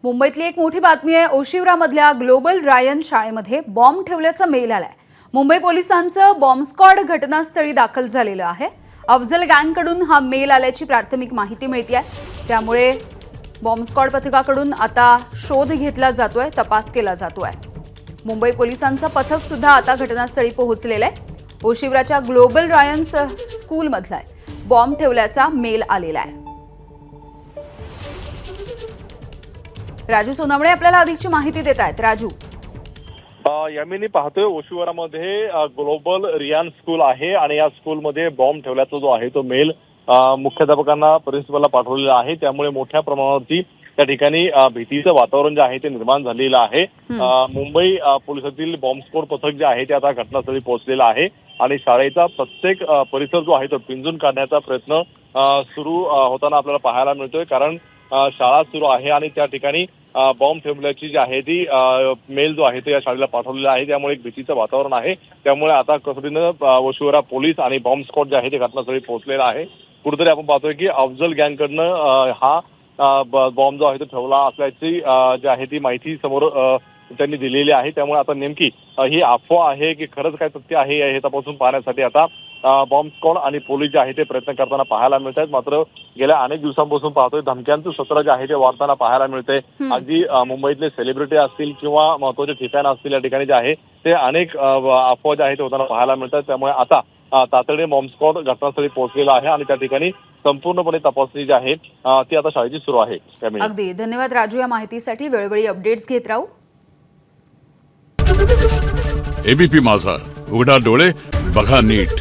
मुंबईतली एक मोठी बातमी आहे। ओशिवरामधल्या ग्लोबल रायन शाळेमध्ये बॉम्ब ठेवल्याचा मेल आलाय। मुंबई पोलिसांचं बॉम्ब स्क्वॉड घटनास्थळी दाखल झालेलं आहे। अफजल गँगकडून हा मेल आल्याची प्राथमिक माहिती मिळतेय। त्यामुळे बॉम्ब स्क्वॉड पथकाकडून आता शोध घेतला जातोय, तपास केला जातोय। मुंबई पोलिसांचं पथक सुद्धा आता घटनास्थळी पोहोचलेलं आहे। ओशिवराच्या ग्लोबल रायन स्कूलमधला बॉम्ब ठेवल्याचा मेल आलेला आहे। राजू सोनावणे आपल्याला अधिकची माहिती देत आहेत। राजू, यामिनी पाहतोय ओशिवरामध्ये ग्लोबल रियान स्कूल आहे आणि या स्कूलमध्ये बॉम्ब ठेवल्याचा जो आहे तो मेल मुख्याध्यापकांना प्रिन्सिपलला पाठवलेला आहे। त्यामुळे मोठ्या प्रमाणावरती त्या ठिकाणी भीतीचं वातावरण जे आहे ते निर्माण झालेलं आहे। मुंबई पोलिसातील बॉम्ब स्क्वॉड पथक जे आहे ते आता घटनास्थळी पोहोचलेलं आहे आणि शाळेचा प्रत्येक परिसर जो आहे तो पिंजून काढण्याचा प्रयत्न सुरू होताना आपल्याला पाहायला मिळतोय। कारण शाळा सुरू आहे आणि त्या ठिकाणी बॉम्ब ठेवल्याची जी आहे ती मेल जो आहे तो या शाळेला पाठवलेला आहे। त्यामुळे एक भीतीचं वातावरण आहे। त्यामुळे आता कसोटीनं ओशिवरा पोलीस आणि बॉम्ब स्क्वॉड जे आहे ते घटनास्थळी पोहोचलेला आहे। कुठेतरी आपण पाहतोय की अफजल गँगकडनं हा बॉम्ब जो आहे तो ठेवला असल्याची जी आहे ती माहिती समोर त्यांनी दिलेली आहे। त्यामुळे आता नेमकी ही अफवा आहे की खरंच काय सत्य आहे हे तपासून पाहण्यासाठी आता बॉम्ब स्क्वॉड आणि पोलीस जे आहे ते प्रयत्न करताना पाहायला मिळत आहेत। मात्र गेल्या अनेक दिवसांपासून पाहतोय धमक्यांचं सत्र जे आहे ते वाढताना पाहायला मिळतंय। अगदी मुंबईतले सेलिब्रिटी असतील किंवा महत्त्वाचे ठिकाणं असतील या ठिकाणी जे आहे ते अनेक अफवा जे आहे ते होताना पाहायला मिळतात। त्यामुळे आता तातडीने बॉम्ब स्क्वॉड घटनास्थळी पोहोचलेला आहे आणि त्या ठिकाणी संपूर्णपणे तपासणी जी आहे ती आता शाळेची सुरू आहे। अगदी धन्यवाद राजू, या माहितीसाठी। वेळोवेळी अपडेट्स घेत राहू। एबीपी माझा, उघडा डोळे बघा नीट।